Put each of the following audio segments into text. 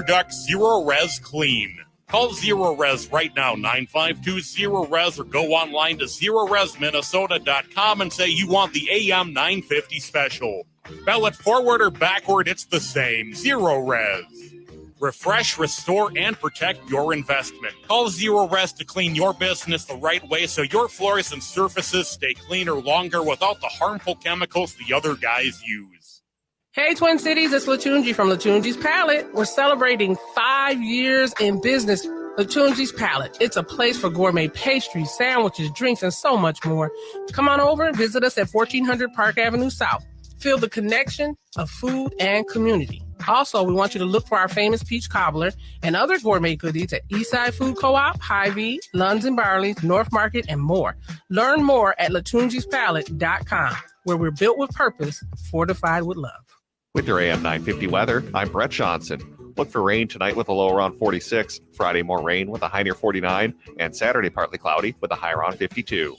Duck Zero Res Clean. Call Zero Res right now, 952-ZERO-RES, or go online to ZeroResMinnesota.com and say you want the AM 950 special. Spell it forward or backward, it's the same. Zero Res. Refresh, restore, and protect your investment. Call Zero Res to clean your business the right way so your floors and surfaces stay cleaner longer without the harmful chemicals the other guys use. Hey, Twin Cities, it's Latunji from Latunji's Palette. We're celebrating 5 years in business. Latunji's Palette. It's a place for gourmet pastries, sandwiches, drinks, and so much more. Come on over and visit us at 1400 Park Avenue South. Feel the connection of food and community. Also, we want you to look for our famous peach cobbler and other gourmet goodies at Eastside Food Co-op, Hy-Vee, Lunds and Barley's, North Market, and more. Learn more at latunjispalette.com, where we're built with purpose, fortified with love. With your AM 950 weather, I'm Brett Johnson. Look for rain tonight with a low around 46. Friday, more rain with a high near 49. And Saturday, partly cloudy with a high around 52.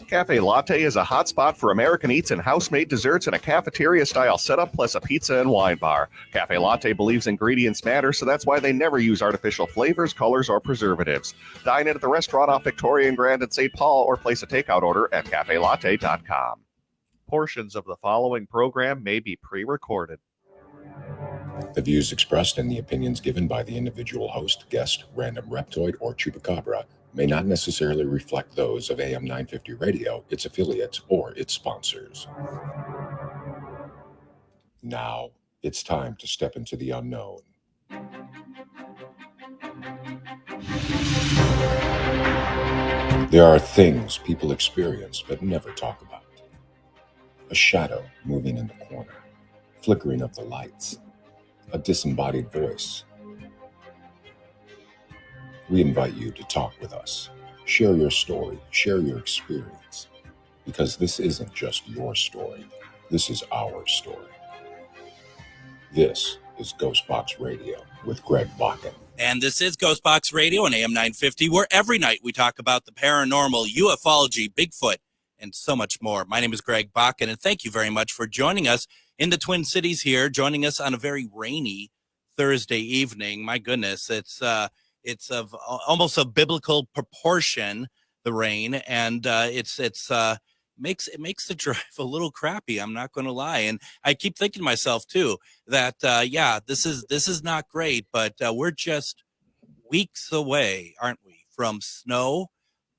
Cafe Latte is a hot spot for American eats and house-made desserts in a cafeteria-style setup, plus a pizza and wine bar. Cafe Latte believes ingredients matter, so that's why they never use artificial flavors, colors, or preservatives. Dine in at the restaurant off Victoria and Grand in St. Paul, or place a takeout order at cafelatte.com. Portions of the following program may be pre-recorded. The views expressed and the opinions given by the individual host, guest, random reptoid, or chupacabra may not necessarily reflect those of AM 950 Radio, its affiliates, or its sponsors. Now, it's time to step into the unknown. There are things people experience but never talk about. A shadow moving in the corner, flickering of the lights, a disembodied voice. We invite you to talk with us. Share your story, share your experience, because this isn't just your story. This is our story. This is Ghostbox Radio with Greg Bakken. And this is Ghostbox Radio on AM 950, where every night we talk about the paranormal, ufology, Bigfoot, and so much more. My name is Greg Bakken, and thank you very much for joining us in the Twin Cities here, joining us on a very rainy Thursday evening. My goodness, it's of almost a biblical proportion, the rain, and it makes the drive a little crappy. I'm not going to lie, and I keep thinking to myself too that this is not great, but we're just weeks away, aren't we, from snow,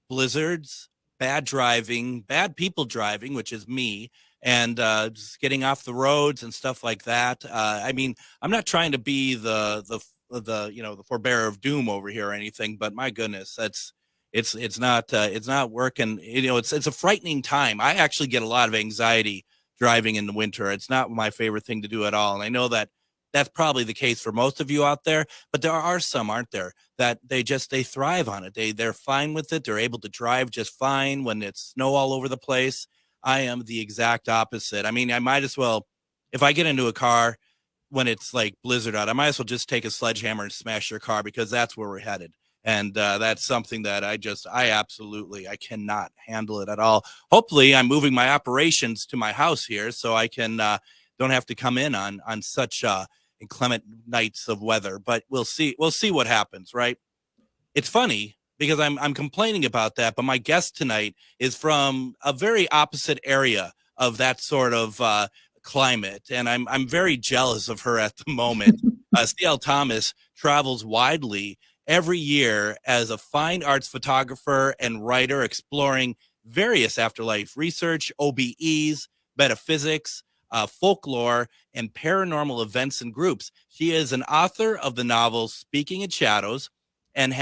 blizzards, bad driving, bad people driving, which is me, and just getting off the roads and stuff like that. I mean, I'm not trying to be the forebearer of doom over here or anything, but my goodness, it's not working. It's a frightening time. I actually get a lot of anxiety driving in the winter. It's not my favorite thing to do at all, and I know that that's probably the case for most of you out there, but there are some, aren't there, that they thrive on it. They're fine with it. They're able to drive just fine when it's snow all over the place. I am the exact opposite. I mean, I might as well, if I get into a car when it's like blizzard out, I might as well just take a sledgehammer and smash your car, because that's where we're headed. And that's something that I cannot handle it at all. Hopefully I'm moving my operations to my house here so I can don't have to come in on such inclement nights of weather, but we'll see what happens, right? It's funny because I'm complaining about that, but my guest tonight is from a very opposite area of that sort of climate, and I'm very jealous of her at the moment. C.L. Thomas travels widely every year as a fine arts photographer and writer, exploring various afterlife research, OBEs, metaphysics, folklore, and paranormal events and groups. She is an author of the novel Speaking in Shadows, and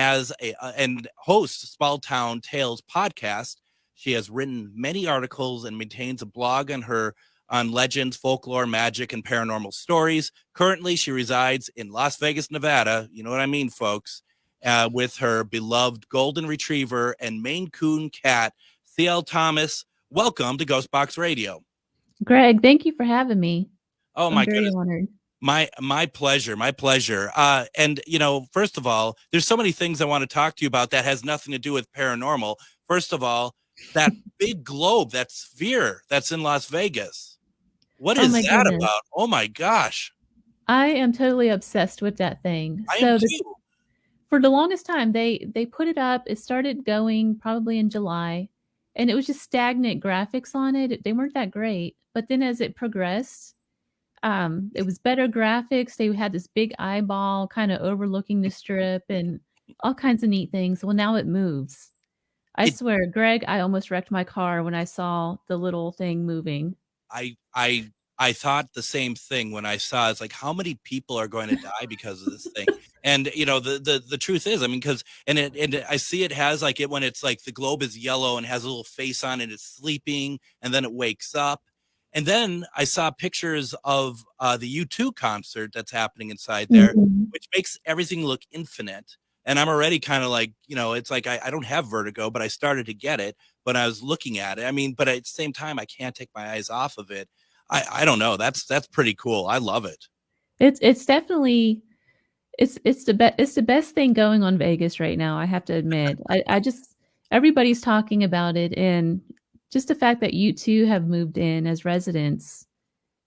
hosts Small Town Tales podcast. She has written many articles and maintains a blog on legends, folklore, magic, and paranormal stories. Currently, she resides in Las Vegas, Nevada. You know what I mean, folks, with her beloved golden retriever and Maine Coon cat, C.L. Thomas. Welcome to Ghostbox Radio. Greg, thank you for having me. Oh, my goodness. Honored. My pleasure. And, first of all, there's so many things I want to talk to you about that has nothing to do with paranormal. First of all, that big globe, that sphere that's in Las Vegas. What is that about? Oh, my gosh. I am totally obsessed with that thing. I am So too. for the longest time, they put it up. It started going probably in July, and it was just stagnant graphics on it. They weren't that great. But then as it progressed, it was better graphics. They had this big eyeball kind of overlooking the strip and all kinds of neat things. Well, now it moves. I It swear, Greg, I almost wrecked my car when I saw the little thing moving. I thought the same thing when I saw it's like how many people are going to die because of this thing. And the truth is, I mean, because and I see it has like it when it's like the globe is yellow and has a little face on it, it's sleeping, and then it wakes up. And then I saw pictures of the U2 concert that's happening inside there, Mhm. which makes everything look infinite. And I'm already kind of like, it's like I don't have vertigo, but I started to get it when I was looking at it. I mean, but at the same time, I can't take my eyes off of it. I don't know. That's pretty cool. I love it. It's definitely it's the best thing going on Vegas right now, I have to admit. I just everybody's talking about it, and just the fact that you 2 have moved in as residents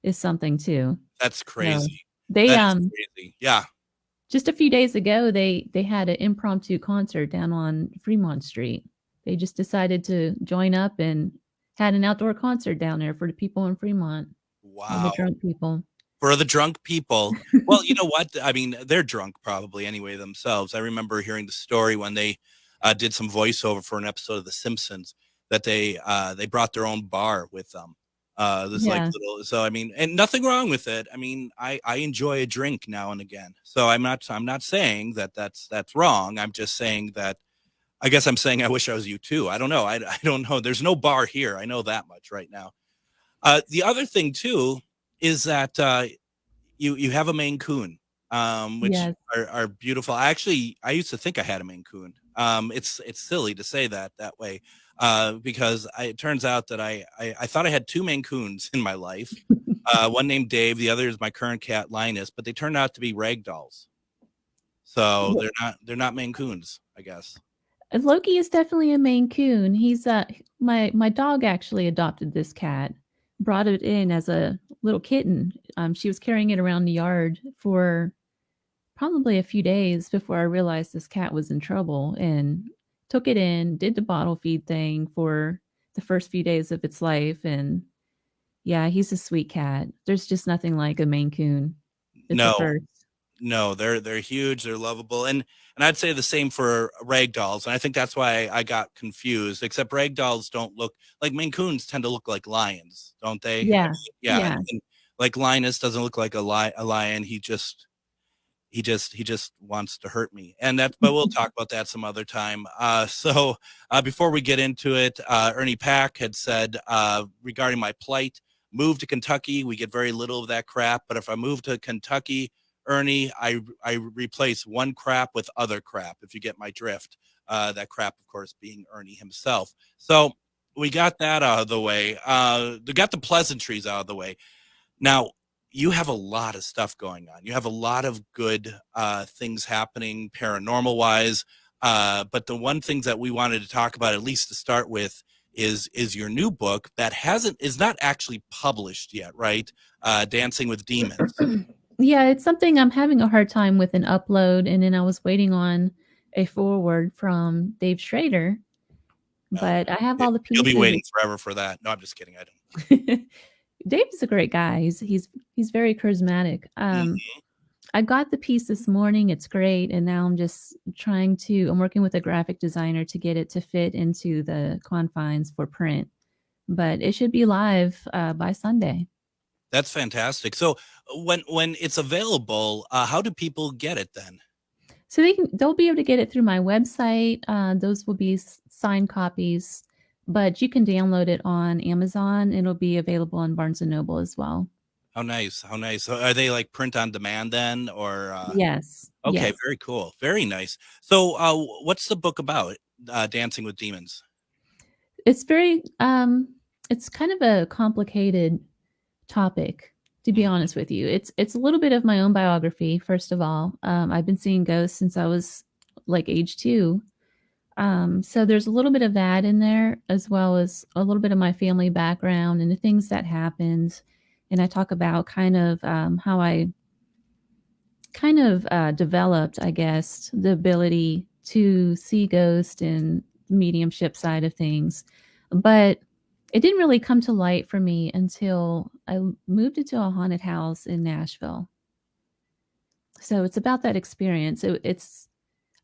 is something too. That's So, crazy. they, That is crazy. Yeah. just a few days ago, they had an impromptu concert down on Fremont Street. They just decided to join up and had an outdoor concert down there for the people in Fremont, all the Wow. drunk people. For the drunk people. Well, you know what? I mean, they're drunk probably anyway themselves. I remember hearing the story when they did some voiceover for an episode of The Simpsons that they brought their own bar with them. This like Yeah. little, so I mean, and nothing wrong with it. I mean, I enjoy a drink now and again. So I'm not saying that that's wrong. I'm just saying that I guess I'm saying I wish I was you too. I don't know. I don't know. There's no bar here. I know that much right now. The other thing too is that you have a Maine Coon, which Yes. are beautiful. I used to think I had a Maine Coon. It's silly to say that way, because it turns out that I thought I had two Maine Coons in my life. One named Dave, the other is my current cat Linus, but they turned out to be ragdolls. So they're not Maine Coons, I guess. Loki is definitely a Maine Coon. He's my dog actually adopted this cat, brought it in as a little kitten. She was carrying it around the yard for probably a few days before I realized this cat was in trouble, and took it in, did the bottle feed thing for the first few days of its life, and yeah, he's a sweet cat. There's just nothing like a Maine Coon. It's a No, first. no, they're huge, they're lovable, and I'd say the same for ragdolls, and I think that's why I got confused. Except ragdolls don't look like Maine Coons tend to look like lions, don't they? Yeah. Yeah, Yeah. and like Linus doesn't look like a lion. He just wants to hurt me, and that. But we'll talk about that some other time. Before we get into it, Ernie Pack had said regarding my plight, move to Kentucky. We get very little of that crap, but if I move to Kentucky, Ernie, I replace one crap with other crap, if you get my drift. That crap, of course, being Ernie himself. So we got that out of the way. We got the pleasantries out of the way. Now, you have a lot of stuff going on. You have a lot of good things happening paranormal wise. But the one thing that we wanted to talk about, at least to start with, is your new book that is not actually published yet, right? Dancing with Demons. Yeah, it's something I'm having a hard time with an upload, and then I was waiting on a forward from Dave Schrader, but I have all the You'll be pieces. waiting forever for that. No, I'm just kidding. I don't. Dave's a great guy. He's very charismatic. I got the piece this morning. It's great, and now I'm just I'm working with a graphic designer to get it to fit into the confines for print. But it should be live by Sunday. That's fantastic. So when it's available, how do people get it then? So they'll be able to get it through my website. Those will be signed copies, but you can download it on Amazon. It'll be available on Barnes and Noble as well. How nice. How nice. So are they like print on demand then, or? Yes. Okay. Yes. Very cool. Very nice. So what's the book about? Dancing with Demons. It's very, it's kind of a complicated topic, to be honest with you. It's a little bit of my own biography. First of all, I've been seeing ghosts since I was like age 2. So there's a little bit of that in there, as well as a little bit of my family background and the things that happened. And I talk about kind of how I kind of developed, I guess, the ability to see ghosts and mediumship side of things. But it didn't really come to light for me until I moved into a haunted house in Nashville. So it's about that experience.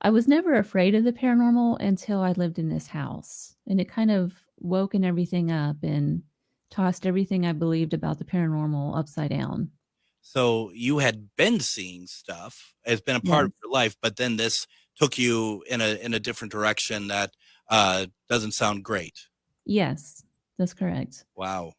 I was never afraid of the paranormal until I lived in this house, and it kind of woken everything up and tossed everything I believed about the paranormal upside down. So you had been seeing stuff, it's been a part Yeah. of your life, but then this took you in a different direction that doesn't sound great. Yes, that's correct. Wow.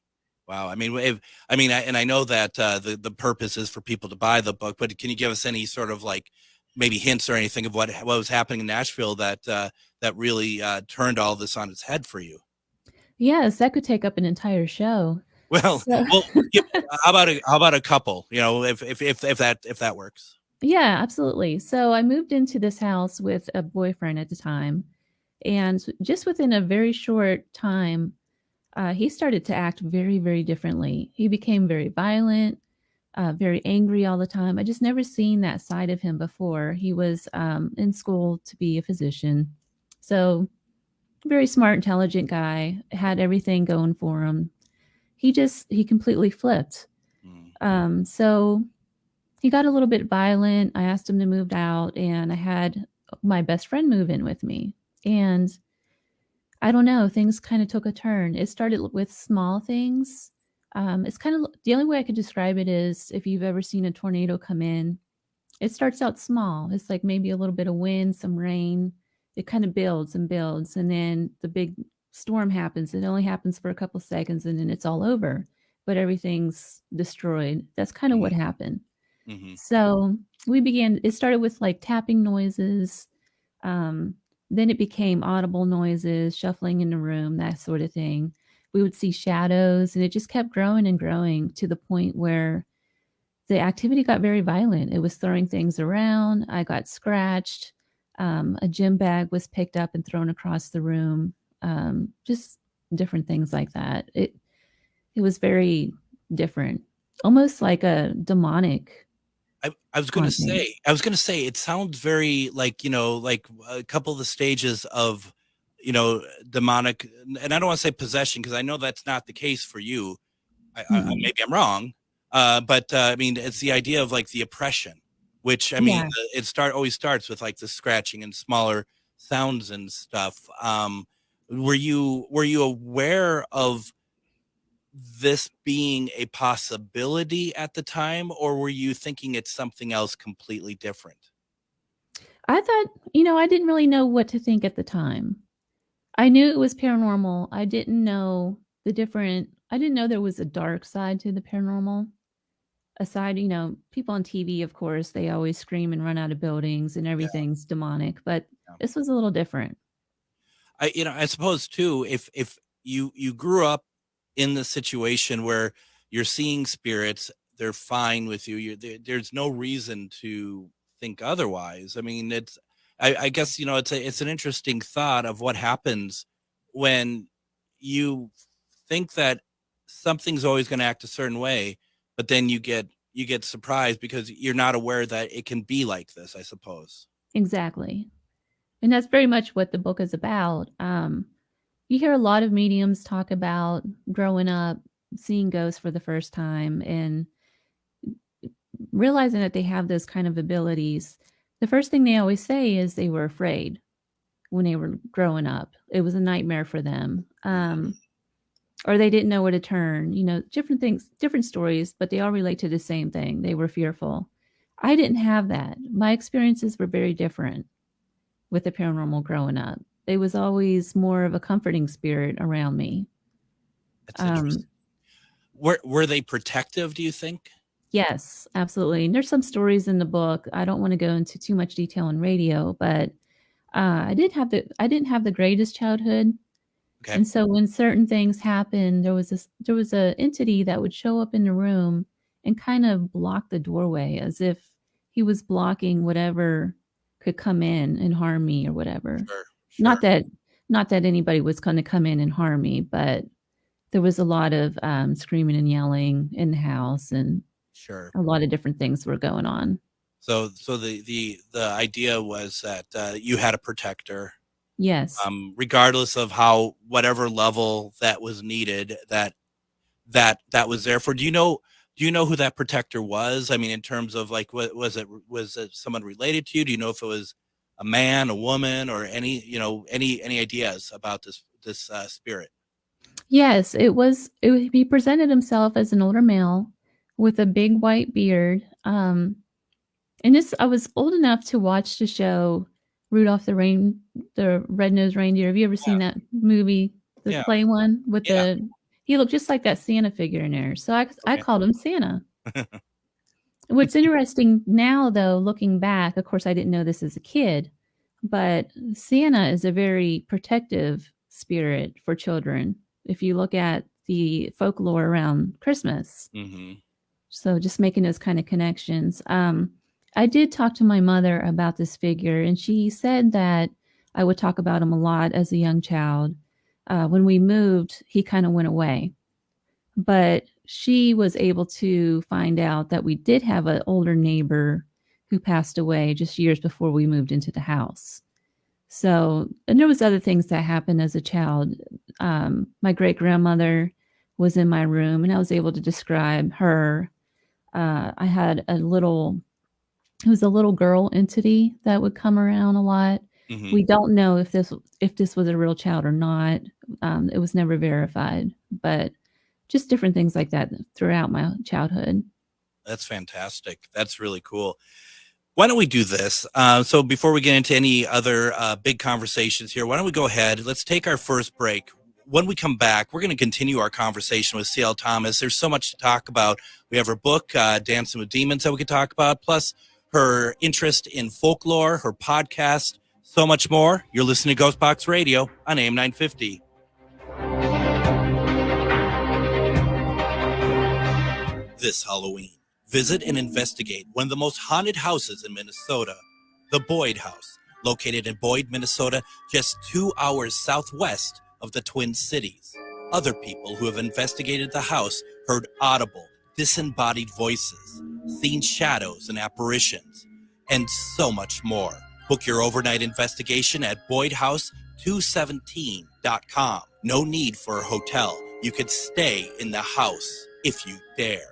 Wow. I mean, I know that the purpose is for people to buy the book, but can you give us any sort of like maybe hints or anything of what was happening in Nashville that that really turned all this on its head for you? Yes, that could take up an entire show. Well, So, how about a couple? You know, if that works. yeah, absolutely. So I moved into this house with a boyfriend at the time, and just within a very short time, he started to act very, very differently. He became very violent, very angry all the time. I just never seen that side of him before. He was in school to be a physician, so very smart, intelligent guy, had everything going for him. He completely flipped. So he got a little bit violent. I asked him to move out, and I had my best friend move in with me. And I don't know, things kind of took a turn. It started with small things. It's kind of the only way I could describe it is if you've ever seen a tornado come in, it starts out small. It's like maybe a little bit of wind, some rain. It kind of builds and builds. And then the big storm happens. It only happens for a couple seconds and then it's all over, but everything's destroyed. That's kind of what happened. Mm-hmm. So it started with like tapping noises. Then it became audible noises, shuffling in the room, that sort of thing. We would see shadows, and it just kept growing and growing to the point where the activity got very violent. It was throwing things around. I got scratched. A gym bag was picked up and thrown across the room. Just different things like that. It was very different, almost like a demonic. I was going to say, it sounds very like, you know, like a couple of the stages of, you know, demonic, and I don't want to say possession, because I know that's not the case for you. Maybe I'm wrong. But I mean, it's the idea of like the oppression, which I mean, always starts with like the scratching and smaller sounds and stuff. Were you aware of this being a possibility at the time, or were you thinking it's something else completely different? I thought, I didn't really know what to think at the time. I knew it was paranormal. I didn't know there was a dark side to the paranormal. Aside, people on TV, of course, they always scream and run out of buildings and everything's demonic, but this was a little different. I suppose too, if you grew up in the situation where you're seeing spirits, they're fine with you. There's no reason to think otherwise. I mean, I guess, it's an interesting thought of what happens when you think that something's always going to act a certain way, but then you get surprised because you're not aware that it can be like this, I suppose. Exactly. And that's very much what the book is about. You hear a lot of mediums talk about growing up, seeing ghosts for the first time, and realizing that they have those kind of abilities. The first thing they always say is they were afraid when they were growing up. It was a nightmare for them. Or they didn't know where to turn, different things, different stories, but they all relate to the same thing. They were fearful. I didn't have that. My experiences were very different with the paranormal growing up. It was always more of a comforting spirit around me. That's interesting. Were they protective, do you think? Yes, absolutely. And there's some stories in the book. I don't want to go into too much detail on radio, but I didn't have the greatest childhood. Okay. And so when certain things happened, there was a entity that would show up in the room and kind of block the doorway as if he was blocking whatever could come in and harm me or whatever. Sure. Not that anybody was going to come in and harm me, but there was a lot of screaming and yelling in the house, and a lot of different things were going on. So the idea was that you had a protector. Yes. Regardless of whatever level that was needed, that was there for. Do you know who that protector was? I mean, in terms of like, what was it? Was it someone related to you? Do you know if it was a man, a woman, or any ideas about this spirit? Yes, he presented himself as an older male with a big white beard. And I was old enough to watch the show Rudolph the Red-Nosed Reindeer. Have you ever seen that movie, the play one with he looked just like that Santa figure in there. So I called him Santa. What's interesting now, though, looking back, of course, I didn't know this as a kid, but Santa is a very protective spirit for children. If you look at the folklore around Christmas. Mm-hmm. So just making those kind of connections. I did talk to my mother about this figure, and she said that I would talk about him a lot as a young child. When we moved, he kind of went away. But she was able to find out that we did have an older neighbor who passed away just years before we moved into the house. So, and there was other things that happened as a child. My great-grandmother was in my room, and I was able to describe her. I had it was a little girl entity that would come around a lot. Mm-hmm. We don't know if this was a real child or not. It was never verified, but just different things like that throughout my childhood. That's fantastic. That's really cool. Why don't we do this? So before we get into any other big conversations here, why don't we go ahead? Let's take our first break. When we come back, we're going to continue our conversation with C.L. Thomas. There's so much to talk about. We have her book, Dancing with Demons, that we could talk about, plus her interest in folklore, her podcast, so much more. You're listening to Ghostbox Radio on AM 950. This Halloween, visit and investigate one of the most haunted houses in Minnesota, the Boyd House, located in Boyd, Minnesota, just 2 hours southwest of the Twin Cities. Other people who have investigated the house heard audible, disembodied voices, seen shadows and apparitions, and so much more. Book your overnight investigation at BoydHouse217.com. No need for a hotel. You could stay in the house if you dare.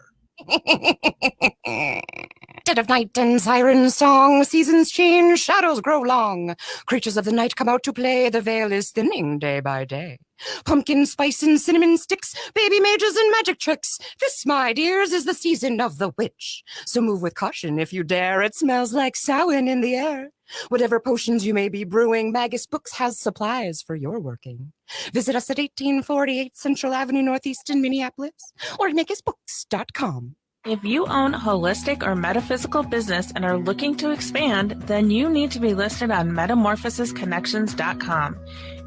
Dead of night and siren song, seasons change, shadows grow long. Creatures of the night come out to play, the veil is thinning day by day. Pumpkin spice and cinnamon sticks, baby mages and magic tricks. This, my dears, is the season of the witch. So move with caution if you dare, it smells like Samhain in the air. Whatever potions you may be brewing, Magus Books has supplies for your working. Visit us at 1848 Central Avenue Northeast in Minneapolis or at magusbooks.com. If you own a holistic or metaphysical business and are looking to expand, then you need to be listed on metamorphosisconnections.com.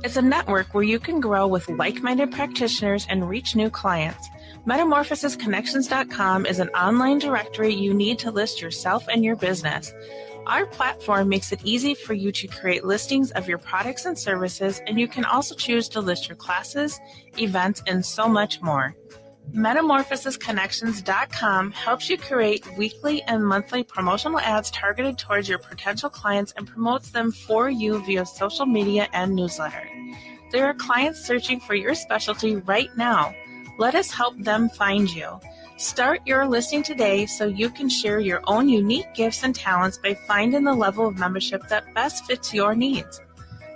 It's a network where you can grow with like-minded practitioners and reach new clients. Metamorphosisconnections.com is an online directory you need to list yourself and your business. Our platform makes it easy for you to create listings of your products and services, and you can also choose to list your classes, events, and so much more. Metamorphosisconnections.com helps you create weekly and monthly promotional ads targeted towards your potential clients and promotes them for you via social media and newsletter. There are clients searching for your specialty right now. Let us help them find you. Start your listing today so you can share your own unique gifts and talents by finding the level of membership that best fits your needs.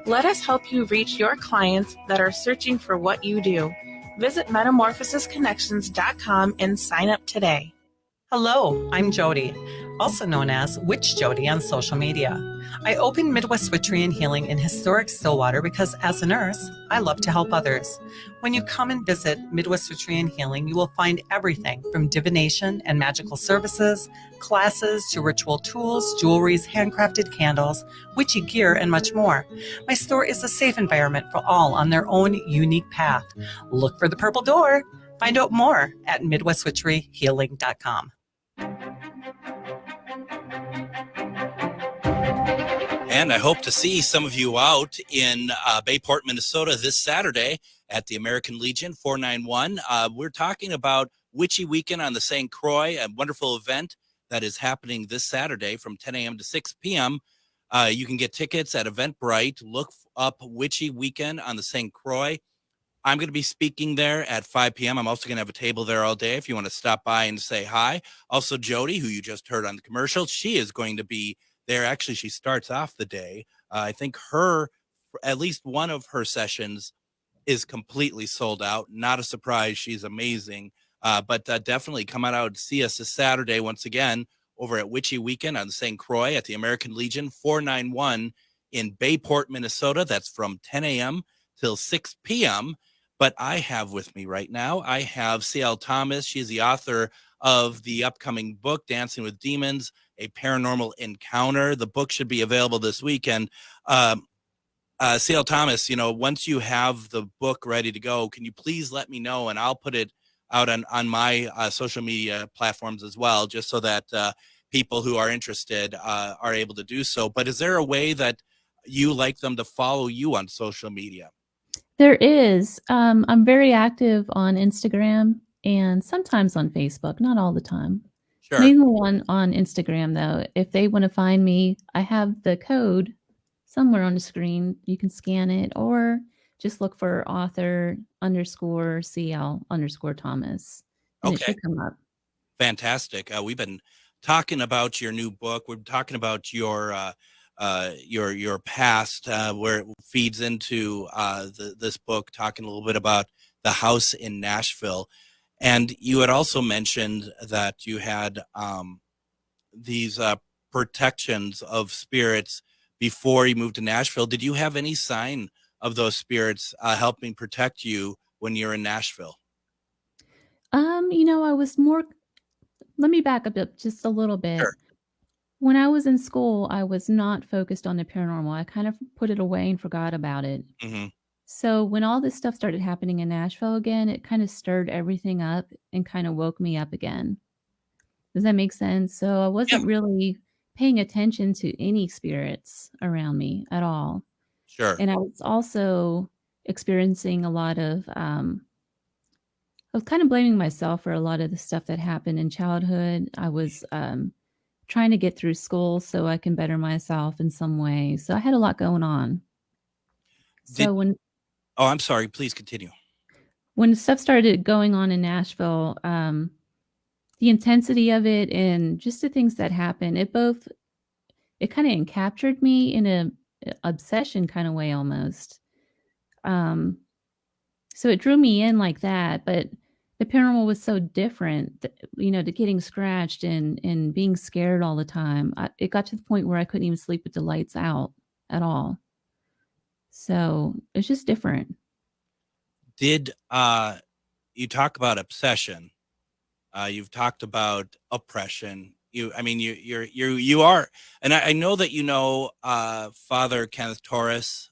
Let us help you reach your clients that are searching for what you do. Visit metamorphosisconnections.com and sign up today. Hello, I'm Jody, also known as Witch Jody on social media. I opened Midwest Witchery and Healing in historic Stillwater because as a nurse, I love to help others. When you come and visit Midwest Witchery and Healing, you will find everything from divination and magical services, classes to ritual tools, jewelries, handcrafted candles, witchy gear, and much more. My store is a safe environment for all on their own unique path. Look for the purple door. Find out more at MidwestWitcheryHealing.com. And I hope to see some of you out in Bayport, Minnesota this Saturday at the American Legion 491. We're talking about Witchy Weekend on the St. Croix, a wonderful event that is happening this Saturday from 10 a.m. to 6 p.m. You can get tickets at Eventbrite. Look up Witchy Weekend on the St. Croix. I'm going to be speaking there at 5 p.m. I'm also going to have a table there all day if you want to stop by and say hi. Also, Jody, who you just heard on the commercial, she is going to be there. Actually, she starts off the day. I think at least one of her sessions is completely sold out. Not a surprise. She's amazing. But definitely come on out and see us this Saturday once again over at Witchy Weekend on the St. Croix at the American Legion 491 in Bayport, Minnesota. That's from 10 a.m. till 6 p.m. But I have with me right now, I have C.L. Thomas. She's the author of the upcoming book, Dancing with Demons, A Paranormal Encounter. The book should be available this weekend. C.L. Thomas, once you have the book ready to go, can you please let me know, and I'll put it out on my social media platforms as well, just so that people who are interested are able to do so. But is there a way that you like them to follow you on social media? There is. I'm very active on Instagram and sometimes on Facebook, not all the time. Sure. Mainly on Instagram, though. If they want to find me, I have the code somewhere on the screen. You can scan it or just look for author_CL_Thomas. And Okay. It should come up. Fantastic. We've been talking about your new book. We're talking about your past, where it feeds into this book, talking a little bit about the house in Nashville. And you had also mentioned that you had these protections of spirits before you moved to Nashville. Did you have any sign of those spirits helping protect you when you're in Nashville? I was more. Let me back up just a little bit. Sure. When I was in school, I was not focused on the paranormal. I kind of put it away and forgot about it. Mm-hmm. So when all this stuff started happening in Nashville again, it kind of stirred everything up and kind of woke me up again. Does that make sense? So I wasn't really paying attention to any spirits around me at all. Sure. And I was also experiencing a lot of, I was kind of blaming myself for a lot of the stuff that happened in childhood. I was trying to get through school so I can better myself in some way. So I had a lot going on. Oh, I'm sorry. Please continue. When stuff started going on in Nashville, the intensity of it and just the things that happened, it kind of captured me in a obsession kind of way almost. So it drew me in like that, but the paranormal was so different, to getting scratched and being scared all the time. It got to the point where I couldn't even sleep with the lights out at all. So it's just different. Did you talk about obsession? You've talked about oppression. You are, and I know that Father Kenneth Torres,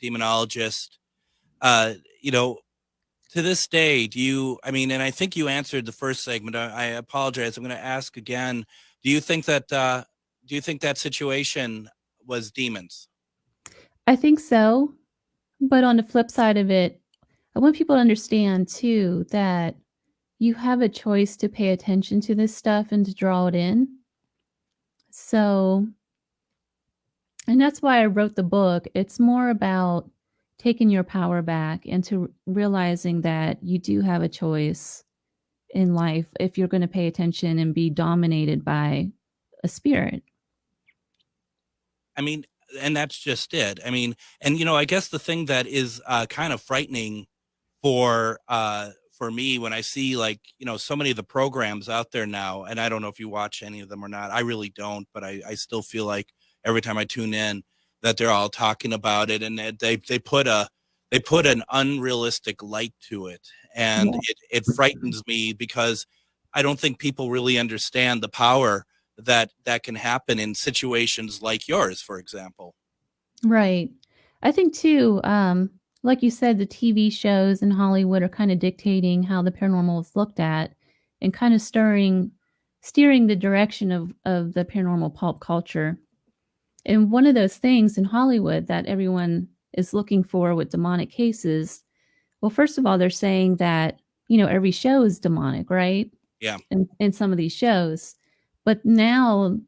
demonologist. To this day, and I think you answered the first segment. I apologize. I'm going to ask again. Do you think that situation was demons? I think so. But on the flip side of it, I want people to understand too that you have a choice to pay attention to this stuff and to draw it in. So, and that's why I wrote the book. It's more about taking your power back and to realizing that you do have a choice in life if you're going to pay attention and be dominated by a spirit. And that's just it. I guess the thing that is kind of frightening for me when I see so many of the programs out there now, and I don't know if you watch any of them or not. I really don't, but I still feel like every time I tune in that they're all talking about it, and they put an unrealistic light to it, and it frightens me because I don't think people really understand the power that can happen in situations like yours, for example. Right. I think too, like you said, the TV shows in Hollywood are kind of dictating how the paranormal is looked at and kind of steering the direction of the paranormal pulp culture. And one of those things in Hollywood that everyone is looking for with demonic cases, well, first of all, they're saying that, every show is demonic, right? Yeah. in some of these shows. But now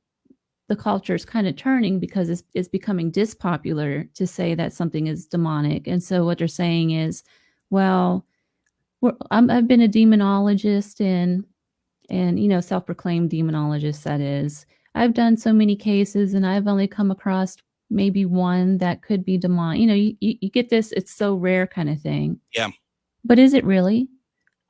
the culture is kind of turning because it's becoming dispopular to say that something is demonic. And so what they're saying is, well, I've been a demonologist and self-proclaimed demonologist, that is. I've done so many cases and I've only come across maybe one that could be demonic. You get this, it's so rare kind of thing. Yeah. But is it really?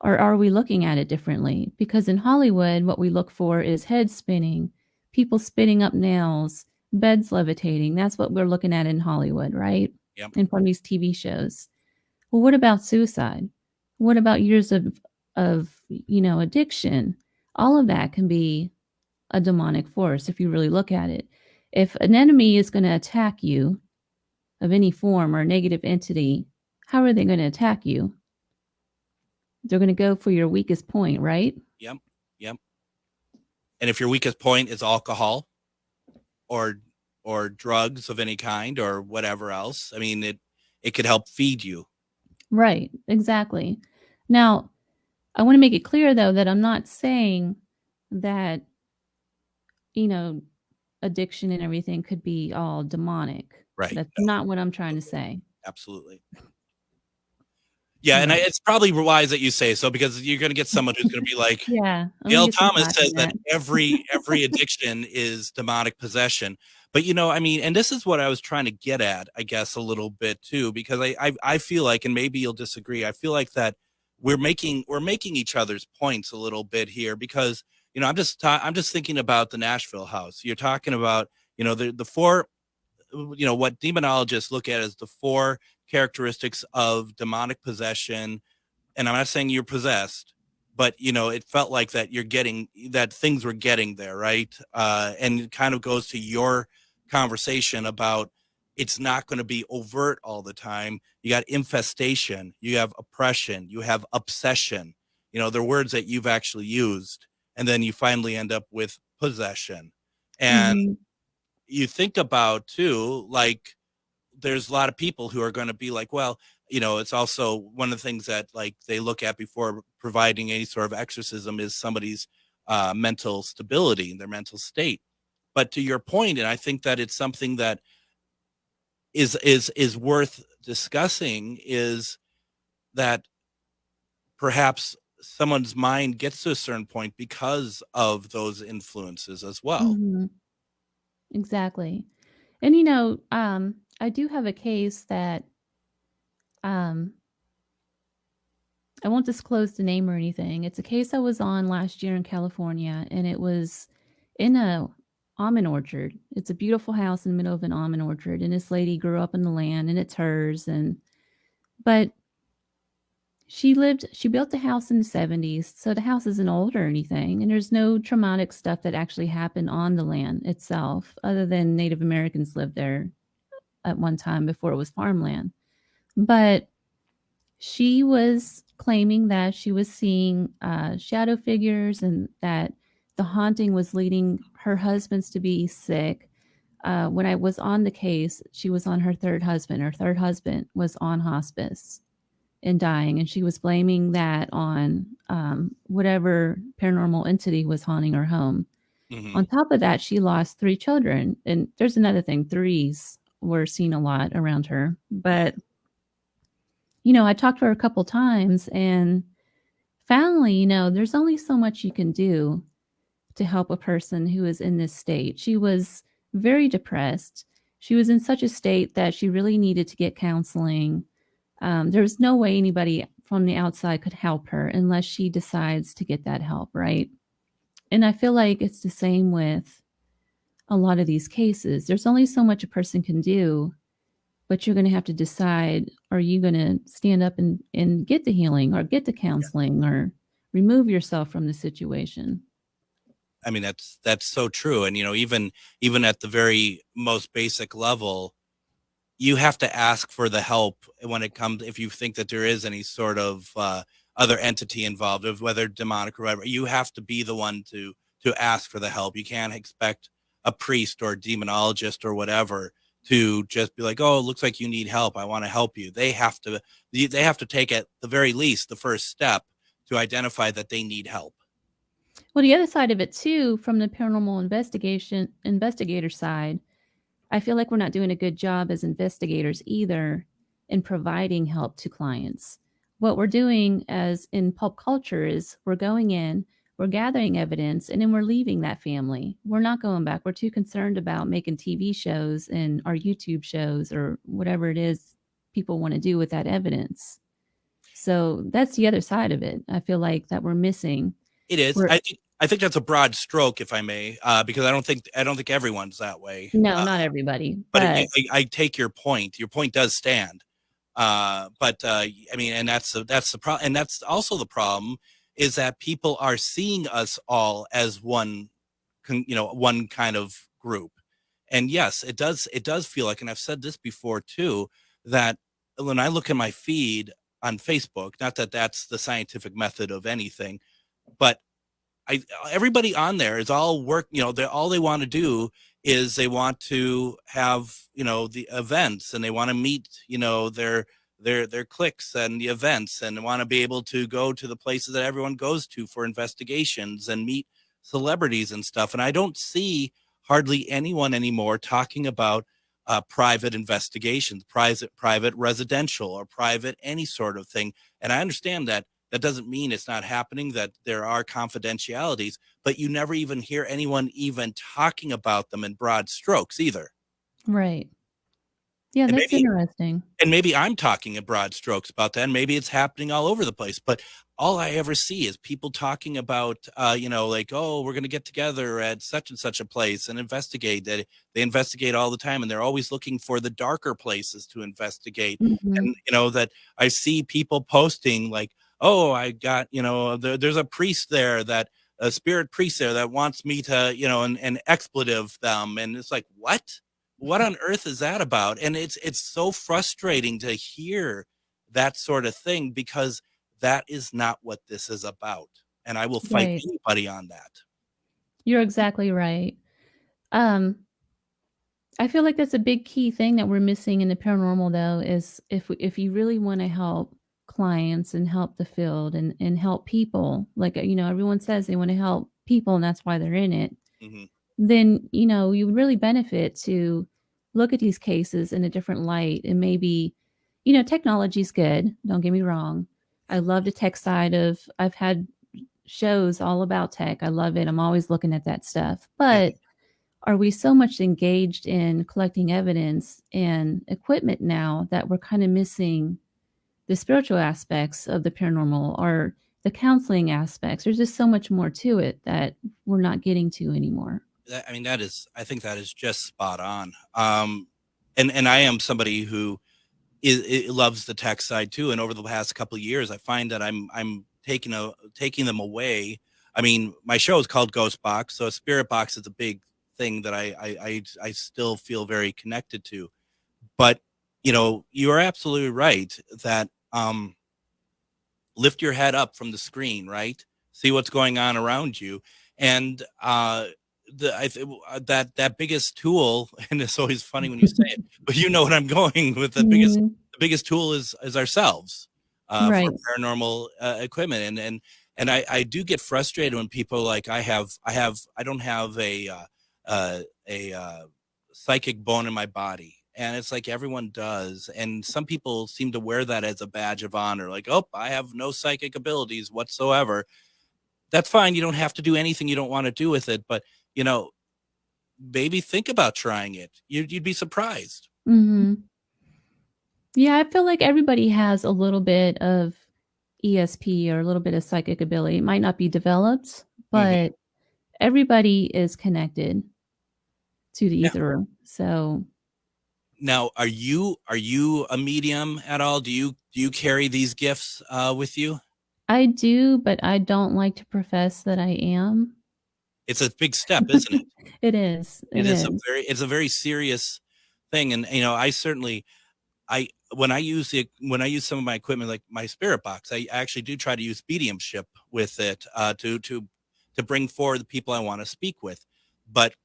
Or are we looking at it differently? Because in Hollywood, what we look for is head spinning, people spitting up nails, beds levitating. That's what we're looking at in Hollywood, right? Yep. And from these TV shows. Well, what about suicide? What about years of addiction? All of that can be a demonic force if you really look at it. If an enemy is going to attack you of any form or a negative entity, how are they going to attack you? They're going to go for your weakest point, right? Yep. And if your weakest point is alcohol or drugs of any kind or whatever else, I mean, it could help feed you. Right, exactly. Now, I want to make it clear, though, that I'm not saying that, addiction and everything could be all demonic. Right. That's not what I'm trying to say. Absolutely. Yeah, and it's probably wise that you say so, because you're going to get someone who's going to be like, yeah, Gail Thomas says that every addiction is demonic possession. But, and this is what I was trying to get at, I guess, a little bit too, because I feel like, and maybe you'll disagree, I feel like that we're making each other's points a little bit here, because, I'm just thinking about the Nashville house. You're talking about, the four, what demonologists look at as the four characteristics of demonic possession. And I'm not saying you're possessed, but it felt like that things were getting there, right? And it kind of goes to your conversation about it's not going to be overt all the time. You got infestation, you have oppression, you have obsession. They're words that you've actually used, and then you finally end up with possession. And you think about too, like, there's a lot of people who are going to be like, well, it's also one of the things that like they look at before providing any sort of exorcism is somebody's mental stability, their mental state. But to your point, and I think that it's something that is worth discussing, is that perhaps someone's mind gets to a certain point because of those influences as well. Exactly. And I do have a case that I won't disclose the name or anything. It's a case I was on last year in California, and it was in a almond orchard. It's a beautiful house in the middle of an almond orchard, and this lady grew up in the land, and it's hers. But she built the house in the 70s, so the house isn't old or anything, and there's no traumatic stuff that actually happened on the land itself, other than Native Americans lived there at one time before it was farmland. But she was claiming that she was seeing shadow figures, and that the haunting was leading her husbands to be sick. When I was on the case, she was on her third husband. Her third husband was on hospice and dying, and she was blaming that on whatever paranormal entity was haunting her home. On top of that, she lost 3 children. And there's another thing, 3s were seen a lot around her. But, I talked to her a couple times, and finally, there's only so much you can do to help a person who is in this state. She was very depressed. She was in such a state that she really needed to get counseling. There was no way anybody from the outside could help her unless she decides to get that help, right? And I feel like it's the same with a lot of these cases. There's only so much a person can do, but you're going to have to decide, are you going to stand up and get the healing or get the counseling or remove yourself from the situation? I mean, that's so true. And, even at the very most basic level, you have to ask for the help when it comes, if you think that there is any sort of other entity involved, of whether demonic or whatever, you have to be the one to ask for the help. You can't expect a priest or a demonologist or whatever to just be like, oh, it looks like you need help, I want to help you. They have to take, at the very least, the first step to identify that they need help. Well, the other side of it too, from the paranormal investigator side, I feel like we're not doing a good job as investigators either in providing help to clients. What we're doing as in pulp culture is we're going in, we're gathering evidence, and then we're leaving that family. We're not going back. We're too concerned about making TV shows and our YouTube shows or whatever it is people want to do with that evidence. So that's the other side of it. I feel like that we're missing. It is. We're, I think that's a broad stroke, if I may, because I don't think everyone's that way. no, not everybody, But but I take your point. Your point does stand. But I mean, and that's the problem, and that's also the problem is that people are seeing us all as one, one kind of group. And yes, it does feel like, and I've said this before too, that when I look at my feed on Facebook, not that that's the scientific method of anything, but everybody on there is all all they want to do is they want to have, the events, and they want to meet, their cliques and the events, and want to be able to go to the places that everyone goes to for investigations and meet celebrities and stuff. And I don't see hardly anyone anymore talking about private investigations, private residential, or private any sort of thing. And I understand that doesn't mean it's not happening, that there are confidentialities, but you never even hear anyone even talking about them in broad strokes either. right. Yeah, And that's interesting. And maybe I'm talking in broad strokes about that, and maybe it's happening all over the place. But all I ever see is people talking about, like, oh, we're going to get together at such and such a place and investigate. That they investigate all the time, and they're always looking for the darker places to investigate. Mhm. And that I see people posting like, oh, I got, there's a priest there, a spirit priest there that wants me to, and expletive them, and it's like, what on earth is that about? And it's so frustrating to hear that sort of thing, because that is not what this is about. And I will fight Right. anybody on that. You're exactly right. I feel like that's a big key thing that we're missing in the paranormal, though, is if you really want to help clients and help the field and help people, like, everyone says they want to help people and that's why they're in it, Mm-hmm. then, you would really benefit to look at these cases in a different light. And maybe, technology's good. Don't get me wrong. I love the tech side I've had shows all about tech. I love it. I'm always looking at that stuff. But are we so much engaged in collecting evidence and equipment now that we're kind of missing the spiritual aspects of the paranormal or the counseling aspects? There's just so much more to it that we're not getting to anymore. I think that is just spot on. And I am somebody who loves the tech side too. And over the past couple of years, I find that I'm taking them away. I mean, my show is called Ghostbox, so a spirit box is a big thing that I still feel very connected to. But you are absolutely right that lift your head up from the screen, right? See what's going on around you, and that biggest tool, and it's always funny when you say it, but you know what I'm going with. The biggest tool is ourselves, Right. for paranormal equipment, and I do get frustrated when people are like, I don't have a psychic bone in my body. And it's like everyone does. And some people seem to wear that as a badge of honor. Like, oh, I have no psychic abilities whatsoever. That's fine. You don't have to do anything you don't want to do with it. But, maybe think about trying it. You'd be surprised. Mm-hmm. Yeah, I feel like everybody has a little bit of ESP or a little bit of psychic ability. It might not be developed, but everybody is connected to the ether. So now, are you a medium at all? Do you carry these gifts with you? I do, but I don't like to profess that I am. It's a big step, isn't it? It is. It's a very serious thing. And, I certainly, when I use some of my equipment, like my spirit box, I actually do try to use mediumship with it, to bring forward the people I want to speak with. But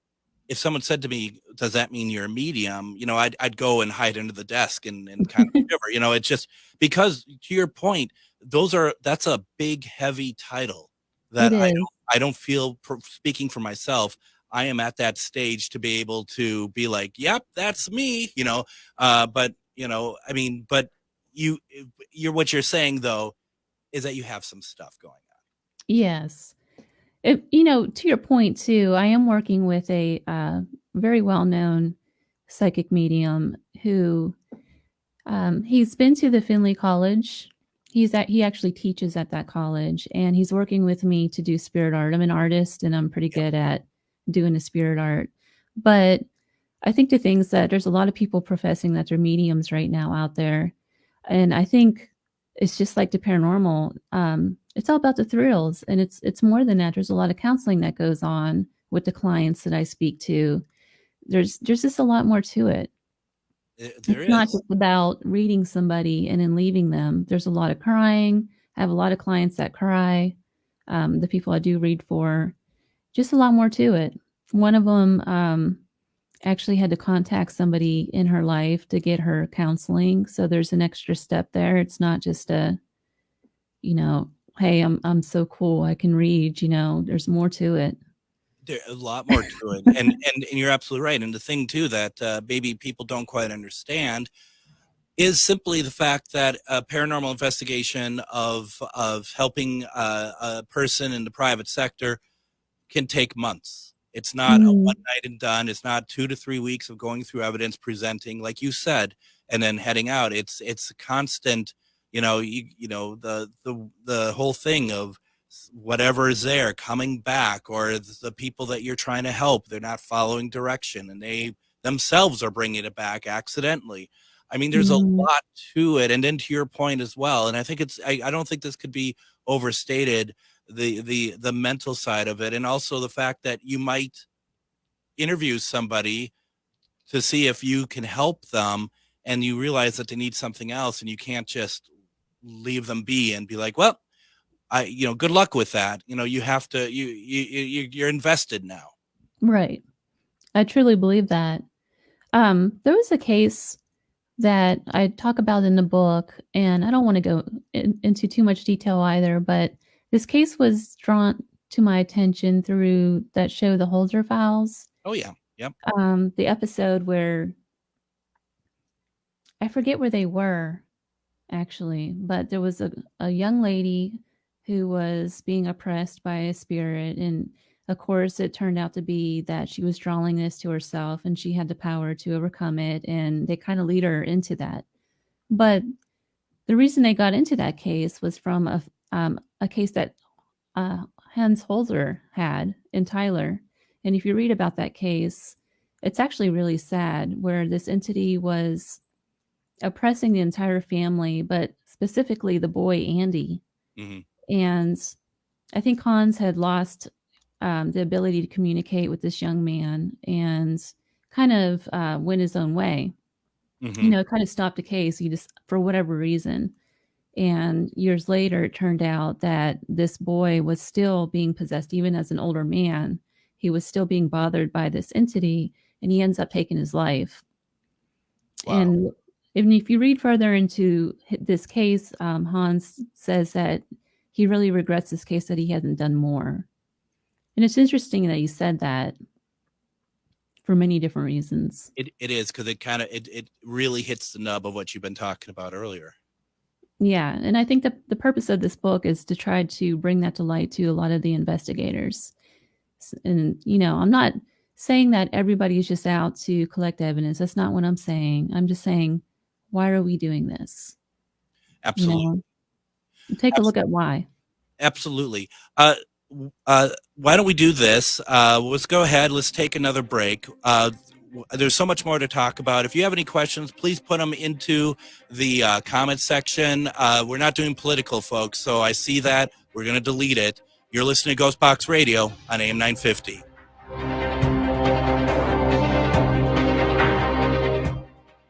if someone said to me, does that mean you're a medium? I'd go and hide under the desk and kind of shiver. It's just because, to your point, that's a big, heavy title that I don't feel, speaking for myself, I am at that stage to be able to be like, yep, that's me, but you're what you're saying though, is that you have some stuff going on. Yes. To your point too, I am working with a very well-known psychic medium who he's been to the Finley College. He actually teaches at that college, and he's working with me to do spirit art. I'm an artist, and I'm pretty good at doing the spirit art. But I think the things that there's a lot of people professing that they're mediums right now out there, and I think it's just like the paranormal. It's all about the thrills, and it's more than that. There's a lot of counseling that goes on with the clients that I speak to. There's just a lot more to it. It's not just about reading somebody and then leaving them. There's a lot of crying. I have a lot of clients that cry. The people I do read for, just a lot more to it. One of them actually had to contact somebody in her life to get her counseling. So there's an extra step there. It's not just a, hey, I'm so cool, I can read. There's more to it. There's a lot more to it, and you're absolutely right. And the thing too that maybe people don't quite understand is simply the fact that a paranormal investigation of helping a person in the private sector can take months. It's not a one night and done. It's not 2 to 3 weeks of going through evidence, presenting, like you said, and then heading out. It's a constant, the whole thing of whatever is there coming back, or the people that you're trying to help, they're not following direction and they themselves are bringing it back accidentally. I mean, there's a lot to it. And then to your point as well, and I think I don't think this could be overstated, the mental side of it, and also the fact that you might interview somebody to see if you can help them, and you realize that they need something else, and you can't just leave them be and be like, well, good luck with that. You have to, you're invested now. Right. I truly believe that. There was a case that I talk about in the book, and I don't want to go into too much detail either, but this case was drawn to my attention through that show, The Holzer Files. Oh yeah. Yep. The episode where I forget where they were actually, but there was a young lady who was being oppressed by a spirit. And of course, it turned out to be that she was drawing this to herself and she had the power to overcome it. And they kind of lead her into that. But the reason they got into that case was from a case that Hans Holzer had in Tyler. And if you read about that case, it's actually really sad, where this entity was oppressing the entire family, but specifically the boy, Andy. Mm-hmm. And I think Hans had lost the ability to communicate with this young man and kind of went his own way. Mm-hmm. Kind of stopped the case, for whatever reason. And years later, it turned out that this boy was still being possessed, even as an older man. He was still being bothered by this entity, and he ends up taking his life. Wow. And if you read further into this case, Hans says that he really regrets this case, that he hasn't done more. And it's interesting that you said that for many different reasons. It is, because it really hits the nub of what you've been talking about earlier. Yeah. And I think that the purpose of this book is to try to bring that to light to a lot of the investigators. And, I'm not saying that everybody's just out to collect evidence. That's not what I'm saying. I'm just saying, why are we doing this? Absolutely. Take a look at why. Absolutely. Why don't we do this? Let's go ahead. Let's take another break. There's so much more to talk about. If you have any questions, please put them into the comment section. We're not doing political, folks, so I see that. We're going to delete it. You're listening to Ghostbox Radio on AM 950.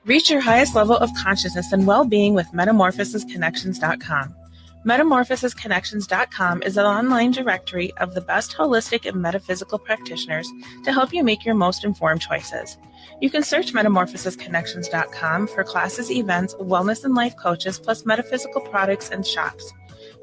Reach your highest level of consciousness and well-being with MetamorphosisConnections.com. MetamorphosisConnections.com is an online directory of the best holistic and metaphysical practitioners to help you make your most informed choices. You can search MetamorphosisConnections.com for classes, events, wellness and life coaches, plus metaphysical products and shops.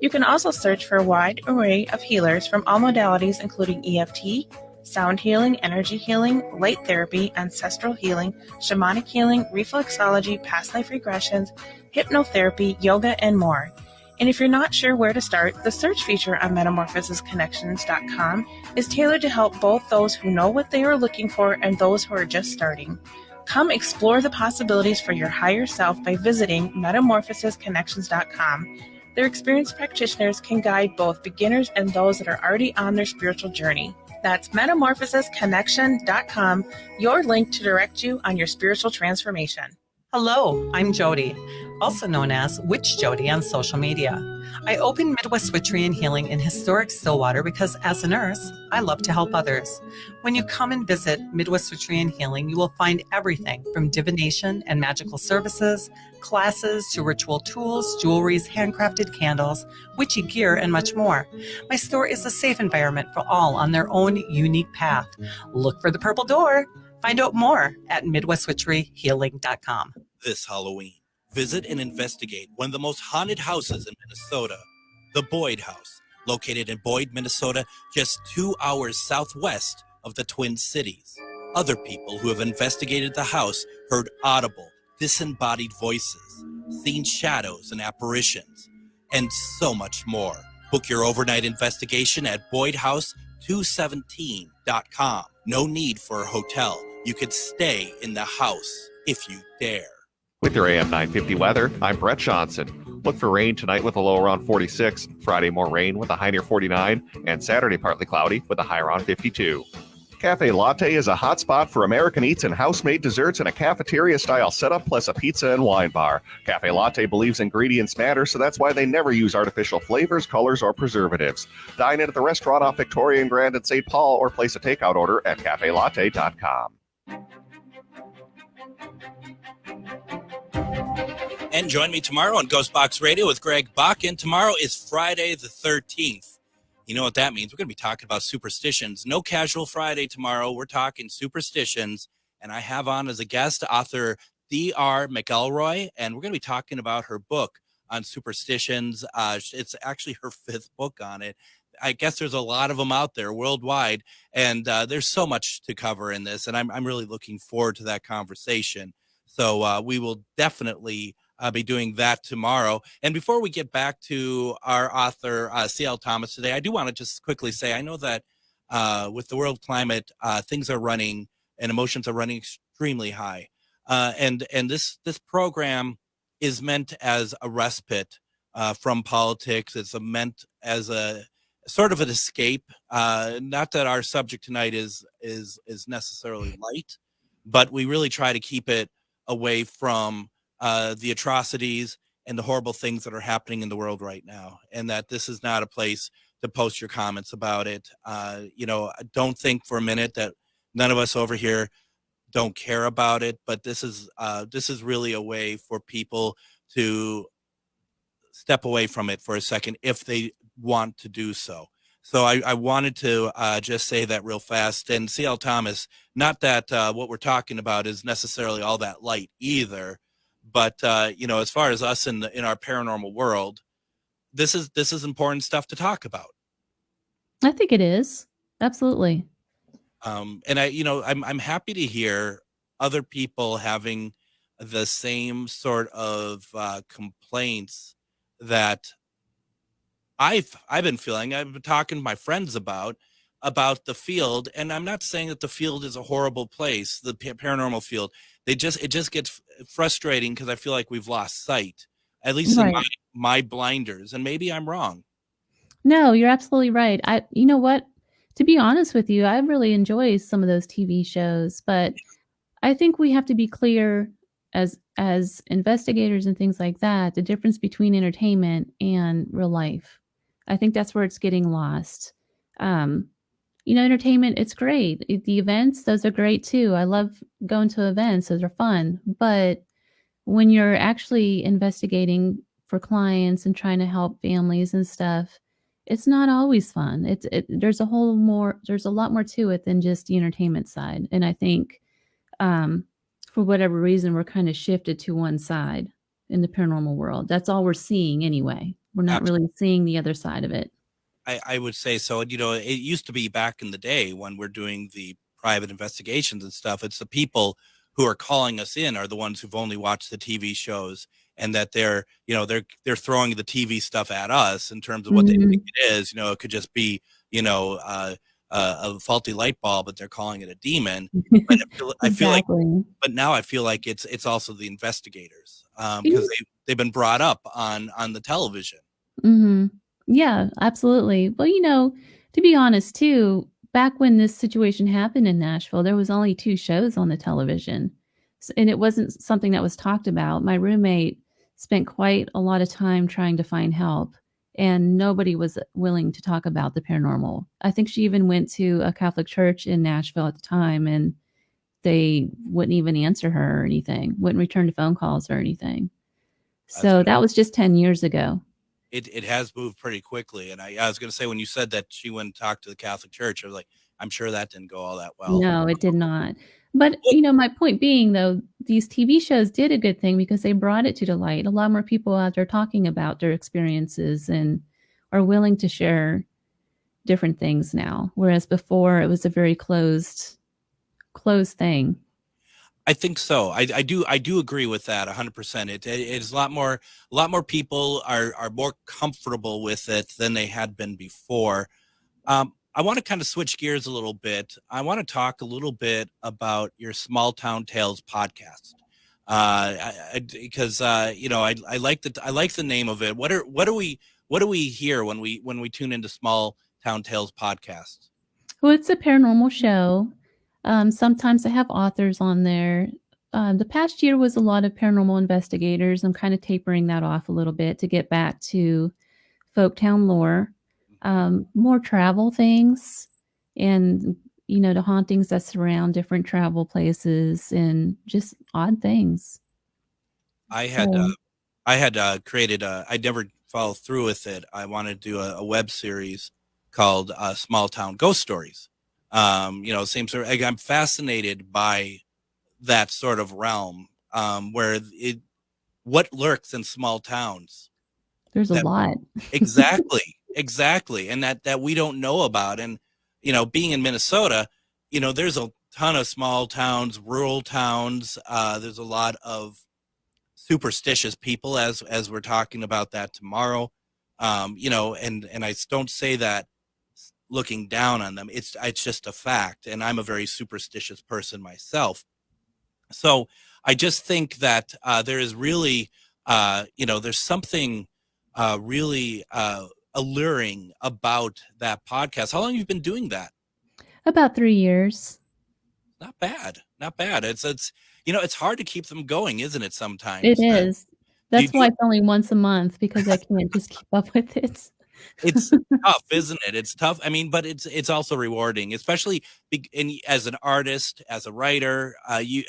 You can also search for a wide array of healers from all modalities, including EFT, sound healing, energy healing, light therapy, ancestral healing, shamanic healing, reflexology, past life regressions, hypnotherapy, yoga, and more. And if you're not sure where to start, the search feature on metamorphosisconnections.com is tailored to help both those who know what they are looking for and those who are just starting. Come explore the possibilities for your higher self by visiting metamorphosisconnections.com. Their experienced practitioners can guide both beginners and those that are already on their spiritual journey. That's metamorphosisconnection.com, your link to direct you on your spiritual transformation. Hello, I'm Jody, also known as Witch Jody on social media. I opened Midwest Witchery and Healing in historic Stillwater because as a nurse, I love to help others. When you come and visit Midwest Witchery and Healing, you will find everything from divination and magical services, classes to ritual tools, jewelries, handcrafted candles, witchy gear, and much more. My store is a safe environment for all on their own unique path. Look for the purple door. Find out more at MidwestWitcheryHealing.com. This Halloween, visit and investigate one of the most haunted houses in Minnesota, the Boyd House, located in Boyd, Minnesota, just 2 hours southwest of the Twin Cities. Other people who have investigated the house heard audible, disembodied voices, seen shadows and apparitions, and so much more. Book your overnight investigation at BoydHouse217.com. No need for a hotel. You could stay in the house if you dare. With your AM 950 weather, I'm Brett Johnson. Look for rain tonight with a low around 46, Friday more rain with a high near 49, and Saturday partly cloudy with a high around 52. Cafe Latte is a hot spot for American eats and house-made desserts in a cafeteria-style setup plus a pizza and wine bar. Cafe Latte believes ingredients matter, so that's why they never use artificial flavors, colors, or preservatives. Dine in at the restaurant off Victoria and Grand in St. Paul or place a takeout order at cafelatte.com. And join me tomorrow on Ghostbox Radio with Greg Bach. And tomorrow is Friday the 13th. You know what that means? We're going to be talking about superstitions. No casual Friday tomorrow. We're talking superstitions. And I have on as a guest author D.R. McElroy. And we're going to be talking about her book on superstitions. It's actually her 5th book on it. I guess there's a lot of them out there worldwide. And there's so much to cover in this. And I'm really looking forward to that conversation. So we will definitely be doing that tomorrow. And before we get back to our author, C.L. Thomas, today, I do want to just quickly say, I know that with the world climate, things are running and emotions are running extremely high. And this program is meant as a respite from politics. It's meant as a sort of an escape. Not that our subject tonight is necessarily light, but we really try to keep it away from the atrocities and the horrible things that are happening in the world right now, and that this is not a place to post your comments about it. Don't think for a minute that none of us over here don't care about it, but this is really a way for people to step away from it for a second if they want to do so. So I wanted to just say that real fast. And C.L. Thomas, not that what we're talking about is necessarily all that light either, but as far as us in our paranormal world, this is important stuff to talk about. I think it is. Absolutely. And I'm happy to hear other people having the same sort of complaints that I've been feeling. I've been talking to my friends about the field, and I'm not saying that the field is a horrible place, the paranormal field. It just gets frustrating because I feel like we've lost sight, at least Right. in my blinders, and maybe I'm wrong. No, you're absolutely right. You know what? To be honest with you, I really enjoy some of those TV shows, but I think we have to be clear as investigators and things like that, the difference between entertainment and real life. I think that's where it's getting lost. Entertainment, it's great. The events, those are great too. I love going to events. Those are fun. But when you're actually investigating for clients and trying to help families and stuff, it's not always fun. There's a lot more to it than just the entertainment side. And I think for whatever reason, we're kind of shifted to one side in the paranormal world. That's all we're seeing anyway. We're not really seeing the other side of it. I would say so. You know, it used to be back in the day when we're doing the private investigations and stuff, it's the people who are calling us in are the ones who've only watched the TV shows, and that they're throwing the TV stuff at us in terms of what they think it is. You know, it could just be, a faulty light bulb, but they're calling it a demon. But I feel like, but now I feel like it's also the investigators, because they've been brought up on the television. Mm-hmm. Yeah, absolutely. Well, to be honest too, back when this situation happened in Nashville, there was only 2 shows on the television, and it wasn't something that was talked about. My roommate spent quite a lot of time trying to find help, and nobody was willing to talk about the paranormal. I think she even went to a Catholic church in Nashville at the time, and they wouldn't even answer her or anything, wouldn't return to phone calls or anything. So that was just 10 years ago. It has moved pretty quickly. And I was going to say, when you said that she went and talked to the Catholic Church, I was like, I'm sure that didn't go all that well. No, it did not. But, my point being, though, these TV shows did a good thing because they brought it to the light. A lot more people out there talking about their experiences and are willing to share different things now. Whereas before, it was a very closed thing. I think so. I do agree with that 100%. It is a lot more people are more comfortable with it than they had been before. I want to kind of switch gears a little bit. I want to talk a little bit about your Small Town Tales podcast, because I like the name of it. What do we hear when we tune into Small Town Tales podcast? Well, it's a paranormal show. Sometimes I have authors on there. The past year was a lot of paranormal investigators. I'm kind of tapering that off a little bit to get back to folktown lore, more travel things, and the hauntings that surround different travel places and just odd things. I had created I never followed through with it. I wanted to do a web series called Small Town Ghost Stories. Same sort of, I'm fascinated by that sort of realm, where what lurks in small towns. There's a lot. Exactly. And that we don't know about. And, being in Minnesota, there's a ton of small towns, rural towns. There's a lot of superstitious people as we're talking about that tomorrow. And I don't say that looking down on them. It's just a fact. And I'm a very superstitious person myself. So I just think that there is really, there's something really alluring about that podcast. How long have you been doing that? About 3 years. Not bad. It's hard to keep them going, isn't it? Sometimes it is. That's why it's only once a month, because I can't just keep up with it. It's tough, isn't it? It's tough. I mean, but it's also rewarding, especially as an artist, as a writer. I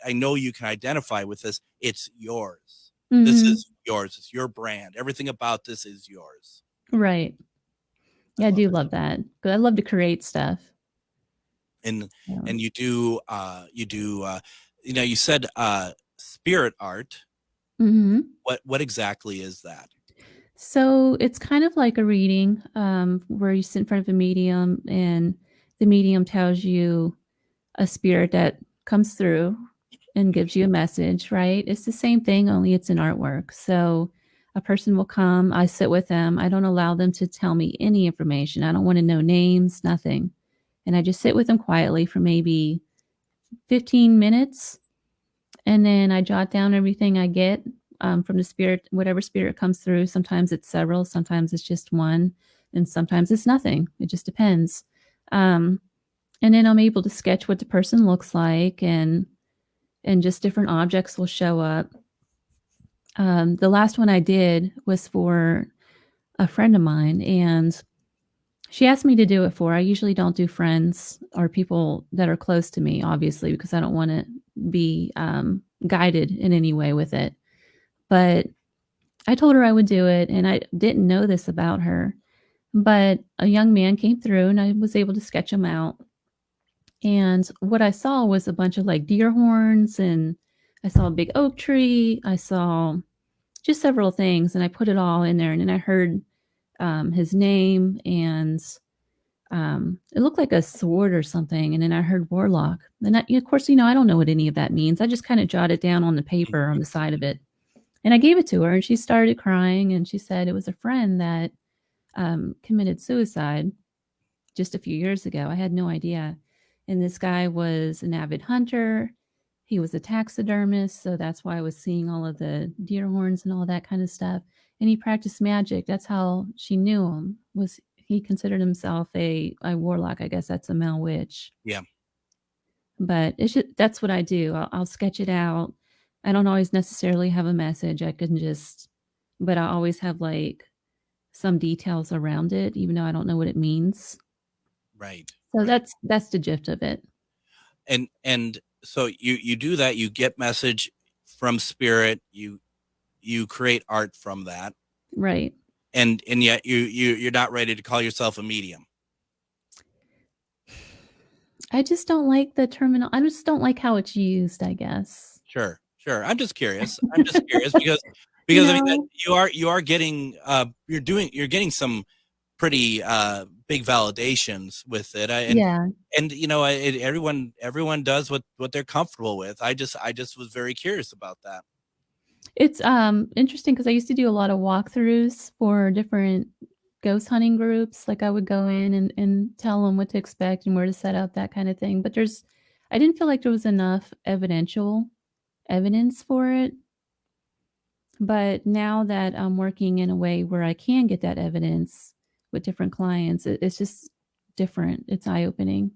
know you can identify with this. It's yours. Mm-hmm. This is yours. It's your brand. Everything about this is yours. Right. Yeah, I do love that. Because I love to create stuff. And you do you said spirit art. Mm-hmm. What exactly is that? So it's kind of like a reading, where you sit in front of a medium and the medium tells you a spirit that comes through and gives you a message, right? It's the same thing, only it's an artwork. So a person will come, I sit with them. I don't allow them to tell me any information. I don't want to know names, nothing. And I just sit with them quietly for maybe 15 minutes. And then I jot down everything I get from the spirit, whatever spirit comes through. Sometimes it's several, sometimes it's just one, and sometimes it's nothing. It just depends. And then I'm able to sketch what the person looks like, and just different objects will show up. The last one I did was for a friend of mine, and she asked me to do it for her. I usually don't do friends or people that are close to me, obviously, because I don't want to be guided in any way with it. But I told her I would do it, and I didn't know this about her. But a young man came through, and I was able to sketch him out. And what I saw was a bunch of like deer horns, and I saw a big oak tree. I saw just several things, and I put it all in there, and then I heard his name, and it looked like a sword or something, and then I heard warlock. And of course, I don't know what any of that means. I just kind of jotted down on the paper on the side of it, and I gave it to her, and she started crying, and she said it was a friend that committed suicide just a few years ago. I had no idea. And this guy was an avid hunter. He was a taxidermist, so that's why I was seeing all of the deer horns and all that kind of stuff. And he practiced magic. That's how she knew him. Was he considered himself a warlock? I guess that's a male witch. Yeah. But that's what I do. I'll sketch it out. I don't always necessarily have a message. But I always have like some details around it, even though I don't know what it means. Right. So that's the gist of it. And so you do that, you get message from spirit, you create art from that. Right. And yet you're not ready to call yourself a medium. I just don't like the terminal. I just don't like how it's used, I guess. Sure. I'm just curious. because I mean, you are getting you're getting some pretty big validations with it. And everyone does what they're comfortable with. I just was very curious about that. It's interesting because I used to do a lot of walkthroughs for different ghost hunting groups. Like I would go in and tell them what to expect and where to set up, that kind of thing. But I didn't feel like there was enough evidence for it. But now that I'm working in a way where I can get that evidence with different clients, it's just different. It's eye-opening.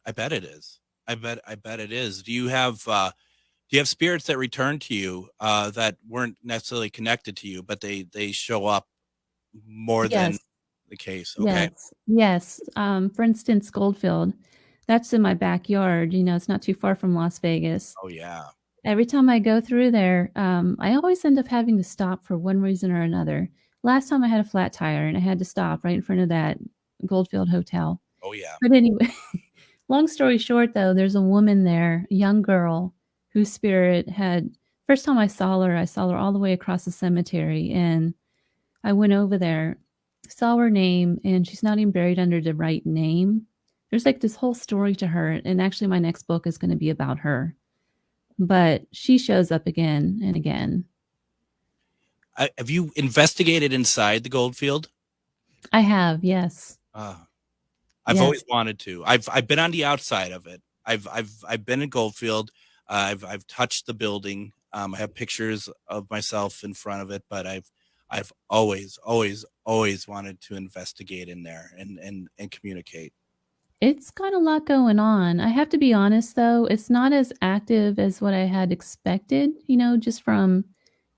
I bet it is. I bet it is. Do you have spirits that return to you that weren't necessarily connected to you, but they show up more than the case? Okay. Yes. For instance, Goldfield, that's in my backyard. It's not too far from Las Vegas. Oh yeah. Every time I go through there, I always end up having to stop for one reason or another. Last time I had a flat tire and I had to stop right in front of that Goldfield Hotel. Oh yeah. But anyway, long story short though, there's a woman there, a young girl whose spirit first time I saw her all the way across the cemetery, and I went over there, saw her name, and she's not even buried under the right name. There's like this whole story to her, and actually my next book is going to be about her. But she shows up again and again. Have you investigated inside the Goldfield? I have, yes. I've always wanted to. I've been on the outside of it. I've been in Goldfield. I've touched the building. I have pictures of myself in front of it, but I've always wanted to investigate in there and communicate. It's got a lot going on. I have to be honest, though. It's not as active as what I had expected, just from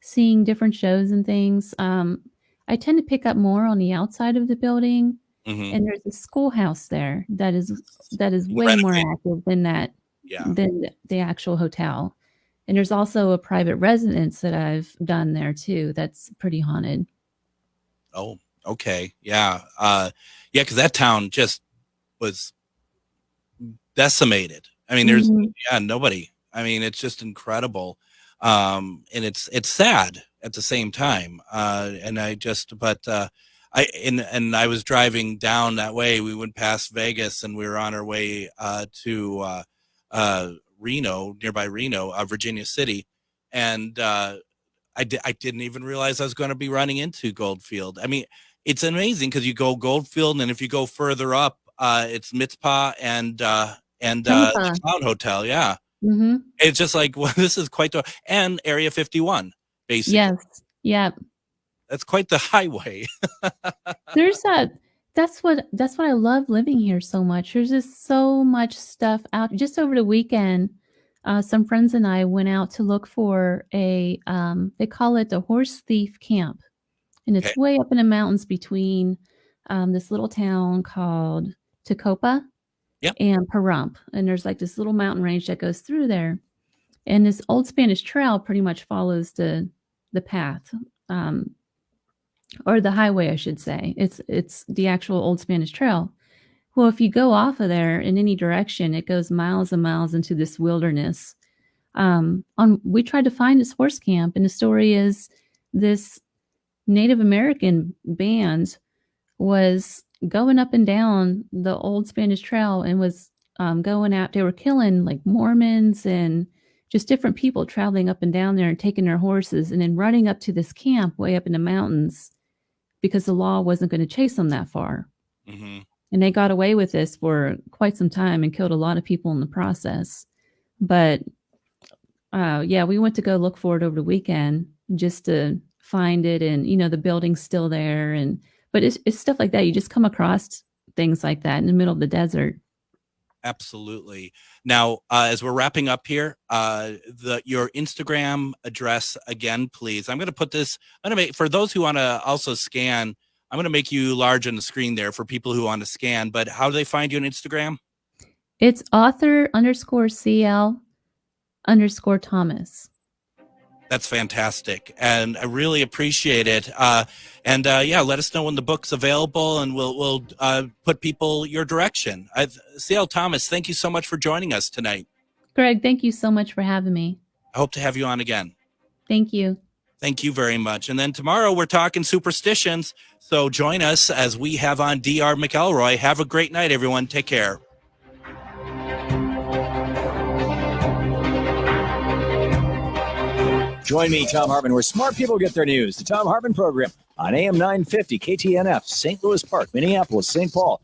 seeing different shows and things. I tend to pick up more on the outside of the building. Mm-hmm. And there's a schoolhouse there that is way more active than that, than the actual hotel. And there's also a private residence that I've done there, too. That's pretty haunted. Oh, okay. Yeah. Because that town just was decimated. I mean, there's nobody. I mean, it's just incredible. And it's sad at the same time. And I was driving down that way. We went past Vegas and we were on our way to Reno, nearby Reno, Virginia City. And I didn't even realize I was going to be running into Goldfield. I mean, it's amazing because you go Goldfield, and if you go further up, it's Mizpah and the Clown Hotel. Yeah. Mm-hmm. It's just like, well, this is quite and Area 51, basically. Yes. Yeah. That's quite the highway. That's what I love living here so much. There's just so much stuff out. Just over the weekend, some friends and I went out to look for they call it the Horse Thief Camp. And it's way up in the mountains between this little town called Tecopa and Pahrump. And there's like this little mountain range that goes through there. And this old Spanish trail pretty much follows the path, or the highway, I should say. It's the actual old Spanish trail. Well, if you go off of there in any direction, it goes miles and miles into this wilderness. We tried to find this horse camp, and the story is this Native American band was going up and down the old Spanish Trail and was going out. They were killing like Mormons and just different people traveling up and down there and taking their horses and then running up to this camp way up in the mountains because the law wasn't going to chase them that far. Mm-hmm. And they got away with this for quite some time and killed a lot of people in the process. But we went to go look for it over the weekend just to find it. And, the building's still there. But it's stuff like that. You just come across things like that in the middle of the desert. Absolutely. Now, as we're wrapping up here, your Instagram address again, please. I'm going to put this, for those who want to also scan, I'm going to make you large on the screen there for people who want to scan, but how do they find you on Instagram? It's author_CL_Thomas. That's fantastic. And I really appreciate it. Let us know when the book's available and we'll put people your direction. CL Thomas, thank you so much for joining us tonight. Greg, thank you so much for having me. I hope to have you on again. Thank you. Thank you very much. And then tomorrow we're talking superstitions. So join us as we have on DR McElroy. Have a great night, everyone. Take care. Join me, Tom Hartman, where smart people get their news. The Tom Hartman Program on AM 950, KTNF, St. Louis Park, Minneapolis, St. Paul.